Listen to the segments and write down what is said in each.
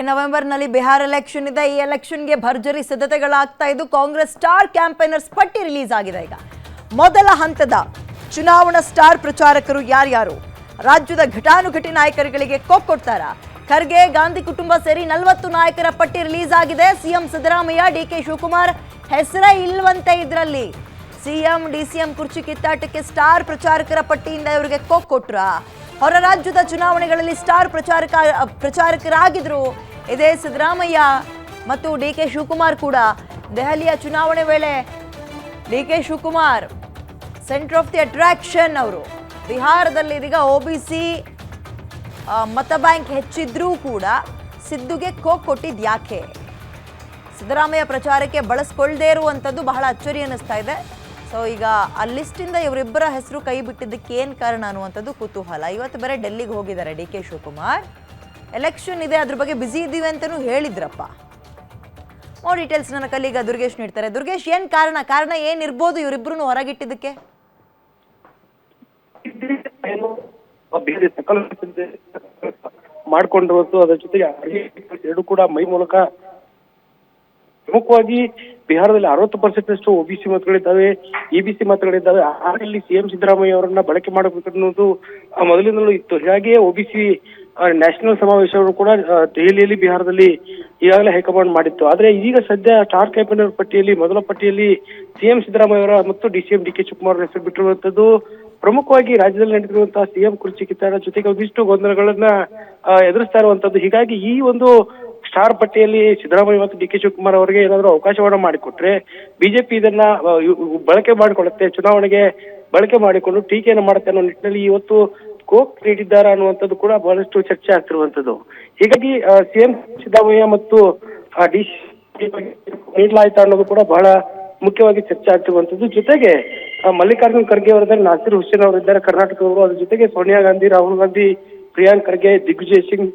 ನವೆಂಬರ್ನಲ್ಲಿ ಬಿಹಾರ ಎಲೆಕ್ಷನ್ ಇದೆ. ಈ ಎಲೆಕ್ಷನ್ಗೆ ಭರ್ಜರಿ ಸಿದ್ಧತೆಗಳಾಗ್ತಾ ಇದ್ದು ಕಾಂಗ್ರೆಸ್ ಸ್ಟಾರ್ ಕ್ಯಾಂಪೇನರ್ಸ್ ಪಟ್ಟಿ ರಿಲೀಸ್ ಆಗಿದೆ. ಈಗ ಮೊದಲ ಹಂತದ ಚುನಾವಣಾ ಸ್ಟಾರ್ ಪ್ರಚಾರಕರು ಯಾರ್ಯಾರು, ರಾಜ್ಯದ ಘಟಾನುಘಟಿ ನಾಯಕರುಗಳಿಗೆ ಕೊಡ್ತಾರಾ? ಖರ್ಗೆ, ಗಾಂಧಿ ಕುಟುಂಬ ಸೇರಿ 40 ನಾಯಕರ ಪಟ್ಟಿ ರಿಲೀಸ್ ಆಗಿದೆ. ಸಿಎಂ ಸಿದ್ದರಾಮಯ್ಯ, ಡಿಕೆ ಶಿವಕುಮಾರ್ ಹೆಸರೇ ಇಲ್ವಂತೆ ಇದರಲ್ಲಿ. ಸಿಎಂ ಡಿಸಿಎಂ ಕುರ್ಚಿ ಕಿತ್ತಾಟಕ್ಕೆ ಸ್ಟಾರ್ ಪ್ರಚಾರಕರ ಪಟ್ಟಿಯಿಂದ ಇವರಿಗೆ ಕೊಟ್ರ. ಹೊರ ರಾಜ್ಯದ ಚುನಾವಣೆಗಳಲ್ಲಿ ಸ್ಟಾರ್ ಪ್ರಚಾರಕರಾಗಿದ್ರು. ಇದೇ ಸಿದ್ದರಾಮಯ್ಯ ಮತ್ತು ಡಿಕೆ ಶಿವಕುಮಾರ್ ಕೂಡ ದೆಹಲಿಯ ಚುನಾವಣೆ ವೇಳೆ DK Shivakumar centre of the attraction ಅವರು. ಬಿಹಾರದಲ್ಲಿ ಇದೀಗ OBC ಮತ ಬ್ಯಾಂಕ್ ಹೆಚ್ಚಿದ್ರೂ ಕೂಡ ಸಿದ್ದುಗೆ ಕೊಟ್ಟಿದ್ದು ಯಾಕೆ? ಸಿದ್ದರಾಮಯ್ಯ ಪ್ರಚಾರಕ್ಕೆ ಬಳಸ್ಕೊಳ್ದೇ ಇರುವಂಥದ್ದು ಬಹಳ ಅಚ್ಚರಿ ಅನ್ನಿಸ್ತಾ ಇದೆ. ಸೊ ಈಗ ಆ ಲಿಸ್ಟಿಂದ ಇವರಿಬ್ಬರ ಹೆಸರು ಕೈ ಬಿಟ್ಟಿದ್ದಕ್ಕೆ ಏನು ಕಾರಣ ಅನ್ನುವಂಥದ್ದು ಕುತೂಹಲ. ಇವತ್ತು ಬೇರೆ ಡೆಲ್ಲಿಗೆ ಹೋಗಿದ್ದಾರೆ ಡಿಕೆ ಶಿವಕುಮಾರ್. ಎಲೆಕ್ಷನ್ ಇದೆ, ಅದ್ರ ಬಗ್ಗೆ ಬ್ಯುಸಿ ಇದ್ದೀವಿ ಅಂತಲೂ ಹೇಳಿದ್ರಪ್ಪ. ಮೋರ್ ಡೀಟೇಲ್ಸ್ ನನ್ನ ಕಲೀಗ ದುರ್ಗೇಶ್ ನೀಡ್ತಾರೆ. ದುರ್ಗೇಶ್, ಏನು ಕಾರಣ ಏನಿರ್ಬೋದು ಇವರಿಬ್ಬರನ್ನು ಹೊರಗಿಟ್ಟಿದ್ದಕ್ಕೆ? ಮಾಡ್ಕೊಂಡಿರುವುದು, ಅದರ ಜೊತೆಗೆ ಎರಡು ಕೂಡ ಮೈ ಮೂಲಕ ಪ್ರಮುಖವಾಗಿ ಬಿಹಾರದಲ್ಲಿ 60% OBC ಮತಗಳಿದ್ದಾವೆ, EBC ಮತಗಳಿದ್ದಾವೆ. ಅಲ್ಲಿ ಸಿಎಂ ಸಿದ್ದರಾಮಯ್ಯ ಅವರನ್ನ ಬಳಕೆ ಮಾಡಬೇಕು ಅನ್ನೋದು ಮೊದಲಿನಲ್ಲೂ ಇತ್ತು. ಹೀಗಾಗಿ OBC ನ್ಯಾಷನಲ್ ಸಮಾವೇಶವನ್ನು ಕೂಡ ದೆಹಲಿಯಲ್ಲಿ ಬಿಹಾರದಲ್ಲಿ ಈಗಾಗಲೇ ಹೈಕಮಾಂಡ್ ಮಾಡಿತ್ತು. ಆದ್ರೆ ಈಗ ಸದ್ಯ ಸ್ಟಾರ್ ಕ್ಯಾಂಪೇನರ್ ಪಟ್ಟಿಯಲ್ಲಿ ಮೊದಲ ಪಟ್ಟಿಯಲ್ಲಿ ಸಿಎಂ ಸಿದ್ದರಾಮಯ್ಯ ಅವರ ಮತ್ತು DCM ಡಿಕೆ ಶಿವಕುಮಾರ್ ಹೆಸರು ಬಿಟ್ಟಿರುವಂತದ್ದು ಪ್ರಮುಖವಾಗಿ ರಾಜ್ಯದಲ್ಲಿ ನಡೆದಿರುವಂತಹ ಸಿಎಂ ಕುರ್ಚಿ ಕಿತ್ತಾಟ ಜೊತೆಗೆ ಒಂದಿಷ್ಟು ಗೊಂದಲಗಳನ್ನ ಎದುರಿಸ್ತಾ ಇರುವಂತದ್ದು. ಹೀಗಾಗಿ ಈ ಒಂದು ಸ್ಟಾರ್ ಪಟ್ಟಿಯಲ್ಲಿ ಸಿದ್ದರಾಮಯ್ಯ ಮತ್ತು ಡಿಕೆ ಶಿವಕುಮಾರ್ ಅವರಿಗೆ ಏನಾದರೂ ಅವಕಾಶವನ್ನ ಮಾಡಿಕೊಟ್ರೆ ಬಿಜೆಪಿ ಇದನ್ನ ಬಳಕೆ ಮಾಡಿಕೊಳ್ಳುತ್ತೆ, ಚುನಾವಣೆಗೆ ಬಳಕೆ ಮಾಡಿಕೊಂಡು ಟೀಕೆಯನ್ನು ಮಾಡುತ್ತೆ ಅನ್ನೋ ನಿಟ್ಟಿನಲ್ಲಿ ಇವತ್ತು ನೀಡಿದ್ದಾರೆ ಅನ್ನುವಂಥದ್ದು ಕೂಡ ಬಹಳಷ್ಟು ಚರ್ಚೆ ಆಗ್ತಿರುವಂತದ್ದು. ಹೀಗಾಗಿ ಸಿಎಂ ಸಿದ್ದರಾಮಯ್ಯ ಮತ್ತು ನೀಡಲಾಯ್ತಾ ಅನ್ನೋದು ಕೂಡ ಬಹಳ ಮುಖ್ಯವಾಗಿ ಚರ್ಚೆ ಆಗ್ತಿರುವಂತದ್ದು. ಜೊತೆಗೆ ಮಲ್ಲಿಕಾರ್ಜುನ್ ಖರ್ಗೆ ಅವರಿದ್ದಾರೆ, ನಾಸಿರ್ ಹುಸೇನ್ ಅವರಿದ್ದಾರೆ ಕರ್ನಾಟಕದವರು. ಅದ್ರ ಜೊತೆಗೆ ಸೋನಿಯಾ ಗಾಂಧಿ, ರಾಹುಲ್ ಗಾಂಧಿ, ಪ್ರಿಯಾಂಕ್ ಖರ್ಗೆ, ದಿಗ್ವಿಜಯ್ ಸಿಂಗ್,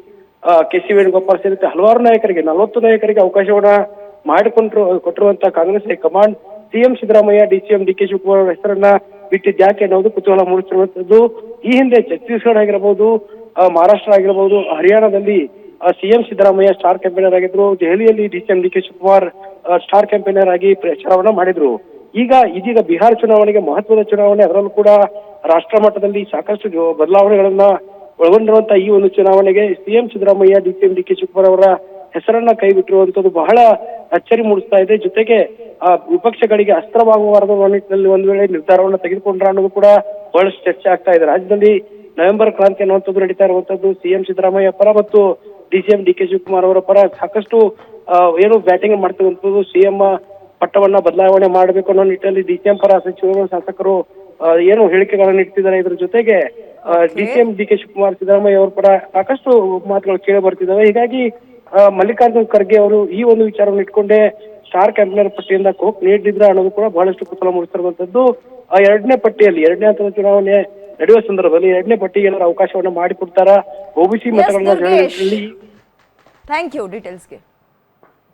KC ವೇಣುಗೋಪಾಲ್ ಸೇರಿದಂತೆ ಹಲವಾರು ನಾಯಕರಿಗೆ 40 ನಾಯಕರಿಗೆ ಅವಕಾಶವನ್ನ ಕೊಟ್ಟಿರುವಂತಹ Congress high command CM Siddaramaiah, DCM DK Shivakumar ಅವರ ಹೆಸರನ್ನ ಬಿಟ್ಟಿದ್ದು ಯಾಕೆ ಅನ್ನೋದು ಕುತೂಹಲ ಮೂಡಿಸಿರುವಂತದ್ದು. ಈ ಹಿಂದೆ ಛತ್ತೀಸ್ಗಢ ಆಗಿರಬಹುದು, ಮಹಾರಾಷ್ಟ್ರ ಆಗಿರಬಹುದು, ಹರಿಯಾಣದಲ್ಲಿ ಸಿಎಂ ಸಿದ್ದರಾಮಯ್ಯ ಸ್ಟಾರ್ ಕ್ಯಾಂಪೇನರ್ ಆಗಿದ್ರು. ದೆಹಲಿಯಲ್ಲಿ DCM DK Shivakumar star campaigner ಆಗಿ ಪ್ರಚಾರವನ್ನ ಮಾಡಿದ್ರು. ಇದೀಗ ಬಿಹಾರ ಚುನಾವಣೆಗೆ ಮಹತ್ವದ ಚುನಾವಣೆ, ಅದರಲ್ಲೂ ಕೂಡ ರಾಷ್ಟ್ರ ಮಟ್ಟದಲ್ಲಿ ಸಾಕಷ್ಟು ಬದಲಾವಣೆಗಳನ್ನ ಒಳಗೊಂಡಿರುವಂತಹ ಈ ಒಂದು ಚುನಾವಣೆಗೆ CM Siddaramaiah, DCM DK Shivakumar ಅವರ ಹೆಸರನ್ನ ಕೈ ಬಿಟ್ಟಿರುವಂತದ್ದು ಬಹಳ ಅಚ್ಚರಿ ಮೂಡಿಸ್ತಾ ಇದೆ. ಜೊತೆಗೆ ವಿಪಕ್ಷಗಳಿಗೆ ಅಸ್ತ್ರವಾಗಬಾರದು ಅನ್ನೋ ನಿಟ್ಟಿನಲ್ಲಿ ಒಂದು ವೇಳೆ ನಿರ್ಧಾರವನ್ನ ತೆಗೆದುಕೊಂಡ್ರ ಅನ್ನೋದು ಕೂಡ ಬಹಳಷ್ಟು ಚರ್ಚೆ ಆಗ್ತಾ ಇದೆ. ರಾಜ್ಯದಲ್ಲಿ ನವೆಂಬರ್ ಕ್ರಾಂತಿ ಅನ್ನುವಂಥದ್ದು ನಡೀತಾ ಇರುವಂತದ್ದು. ಸಿಎಂ ಸಿದ್ದರಾಮಯ್ಯ ಪರ ಮತ್ತು DCM ಡಿಕೆ ಶಿವಕುಮಾರ್ ಅವರ ಪರ ಸಾಕಷ್ಟು ಏನು ಬ್ಯಾಟಿಂಗ್ ಮಾಡ್ತಿರುವಂತದ್ದು. CM ಪಟ್ಟವನ್ನ ಬದಲಾವಣೆ ಮಾಡಬೇಕು ಅನ್ನೋ ನಿಟ್ಟಿನಲ್ಲಿ DCM ಪರ ಸಚಿವರು, ಶಾಸಕರು ಏನು ಹೇಳಿಕೆಗಳನ್ನ ನೀಡ್ತಿದ್ದಾರೆ. ಇದ್ರ ಜೊತೆಗೆ DCM ಡಿಕೆ ಶಿವಕುಮಾರ್, ಸಿದ್ದರಾಮಯ್ಯ ಅವರ ಪರ ಸಾಕಷ್ಟು ಮಾತುಗಳು ಕೇಳಿ ಬರ್ತಿದ್ದಾವೆ. ಹೀಗಾಗಿ ಮಲ್ಲಿಕಾರ್ಜುನ್ ಖರ್ಗೆ ಅವರು ಈ ಒಂದು ವಿಚಾರವನ್ನು ಇಟ್ಕೊಂಡೇ ಸ್ಟಾರ್ ಕ್ಯಾಂಪೇನರ್ ಪಟ್ಟಿಯಿಂದ ನೀಡಿದ್ರ ಅನ್ನೋದು ಕೂಡ ಬಹಳಷ್ಟು ಕುತೂಹಲ ಮೂಡಿಸಿರುವಂತದ್ದು. ಎರಡನೇ ಪಟ್ಟಿಯಲ್ಲಿ, ಎರಡನೇ ಹಂತದ ಚುನಾವಣೆ ನಡೆಯುವ ಸಂದರ್ಭದಲ್ಲಿ ಎರಡನೇ ಪಟ್ಟಿಗೆ ಏನಾದ್ರು ಅವಕಾಶವನ್ನ ಮಾಡಿಕೊಡ್ತಾರಾ OBC ಮತಗಳನ್ನ? Thank you ಡೀಟೇಲ್ಸ್ಗೆ.